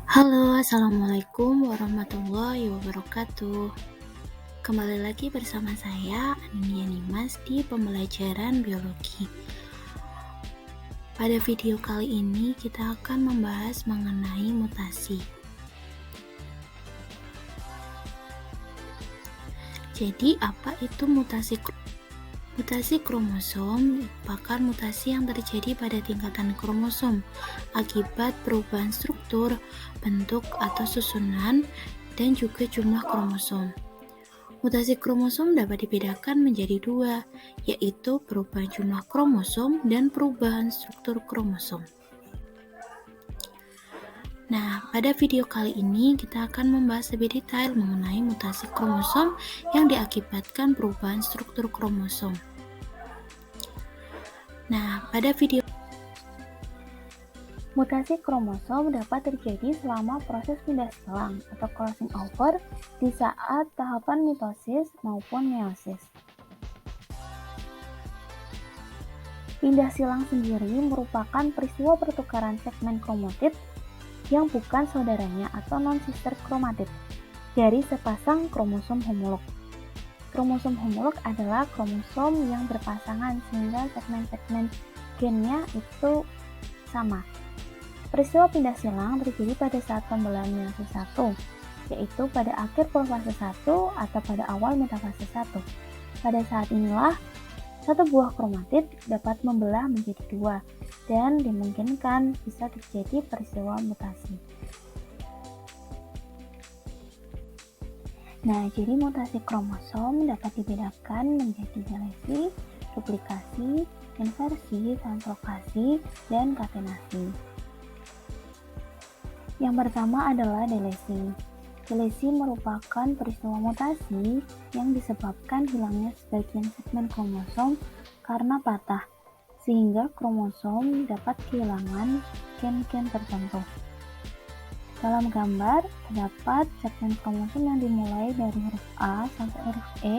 Halo, Assalamualaikum warahmatullahi wabarakatuh. Kembali lagi bersama saya, Anindya Nimas, di pembelajaran biologi. Pada video kali ini, kita akan membahas mengenai mutasi. Jadi, apa itu mutasi? Mutasi kromosom merupakan mutasi yang terjadi pada tingkatan kromosom akibat perubahan struktur, bentuk atau susunan, dan juga jumlah kromosom. Mutasi kromosom dapat dibedakan menjadi dua, yaitu perubahan jumlah kromosom dan perubahan struktur kromosom. Nah, pada video kali ini kita akan membahas lebih detail mengenai mutasi kromosom yang diakibatkan perubahan struktur kromosom. Nah, pada video Mutasi kromosom dapat terjadi selama proses pindah silang atau crossing over di saat tahapan mitosis maupun meiosis. Pindah silang sendiri merupakan peristiwa pertukaran segmen kromatid yang bukan saudaranya atau non-sister kromatid dari sepasang kromosom homolog. Kromosom homolog adalah kromosom yang berpasangan sehingga segmen-segmen gennya itu sama. Peristiwa pindah silang terjadi pada saat pembelahan meiosis 1, yaitu pada akhir profase 1 atau pada awal metafase 1. Pada saat inilah, satu buah kromatid dapat membelah menjadi dua, dan dimungkinkan bisa terjadi peristiwa mutasi. Nah, jadi mutasi kromosom dapat dibedakan menjadi delesi, duplikasi, inversi, translokasi, dan katenasi. Yang pertama adalah delesi. Delesi merupakan peristiwa mutasi yang disebabkan hilangnya sebagian segmen kromosom karena patah, sehingga kromosom dapat kehilangan gen-gen tertentu. Dalam gambar, terdapat segmen kromosom yang dimulai dari huruf A sampai huruf E,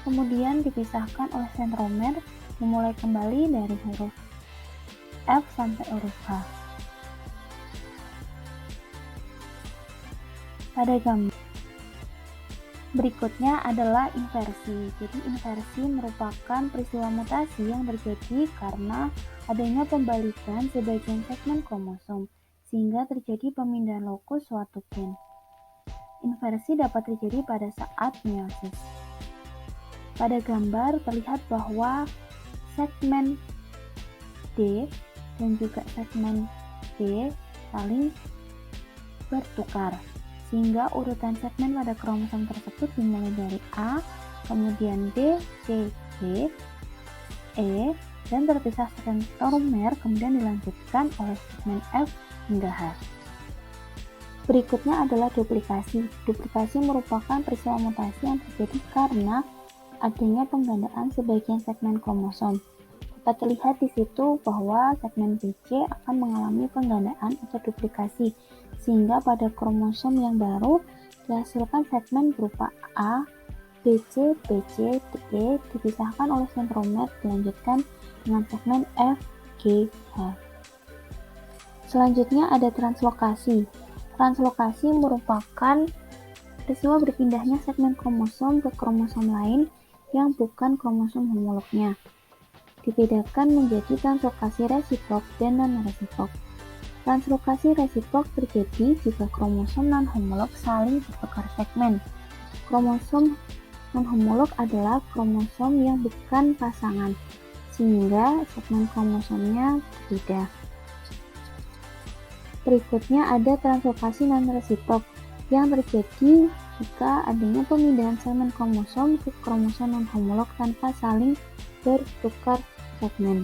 kemudian dipisahkan oleh sentromer, dimulai kembali dari huruf F sampai huruf H. Pada gambar berikutnya adalah inversi. Jadi inversi merupakan peristiwa mutasi yang terjadi karena adanya pembalikan sebagian segmen kromosom, sehingga terjadi pemindahan lokus suatu gen. Inversi dapat terjadi pada saat meiosis. Pada gambar terlihat bahwa segmen D dan juga segmen B saling bertukar, sehingga urutan segmen pada kromosom tersebut dimulai dari A, kemudian D, C, G, E, dan terpisah sentromer, kemudian dilanjutkan oleh segmen F hingga H. Berikutnya adalah duplikasi. Duplikasi merupakan peristiwa mutasi yang terjadi karena adanya penggandaan sebagian segmen kromosom. Dapat terlihat di situ bahwa segmen BC akan mengalami penggandaan atau duplikasi, sehingga pada kromosom yang baru dihasilkan segmen berupa A, BC, BC, DE dipisahkan oleh sentromer dilanjutkan dengan segmen F, G, H. Selanjutnya ada translokasi. Translokasi merupakan peristiwa berpindahnya segmen kromosom ke kromosom lain yang bukan kromosom homolognya. Dibedakan menjadi translokasi resiprok dan non-resiprok. Translokasi resiprok terjadi jika kromosom non-homolog saling bertukar segmen. Kromosom non-homolog adalah kromosom yang bukan pasangan, sehingga segmen kromosomnya berbeda. Berikutnya ada translokasi non-resiprok yang terjadi jika adanya pemindahan segmen kromosom ke kromosom non-homolog tanpa saling bertukar segmen.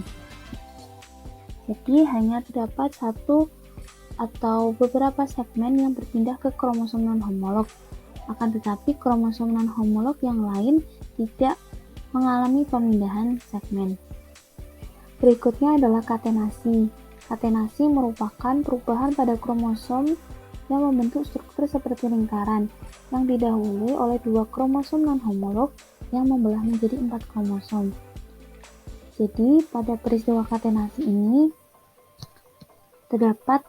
Jadi hanya terdapat satu atau beberapa segmen yang berpindah ke kromosom non-homolog. Akan tetapi kromosom non-homolog yang lain tidak mengalami pemindahan segmen. Berikutnya adalah katenasi. Katenasi merupakan perubahan pada kromosom yang membentuk struktur seperti lingkaran yang didahului oleh dua kromosom non-homolog yang membelah menjadi 4 kromosom. Jadi pada peristiwa katenasi ini terdapat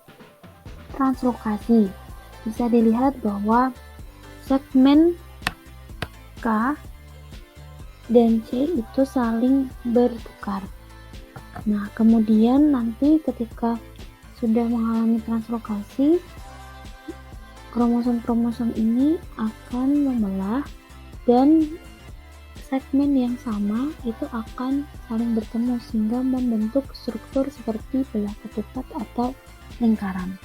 translokasi. bisa dilihat bahwa segmen K dan C itu saling bertukar. Nah, kemudian nanti ketika sudah mengalami translokasi, kromosom-kromosom ini akan membelah dan segmen yang sama itu akan saling bertemu sehingga membentuk struktur seperti belah ketupat atau lingkaran.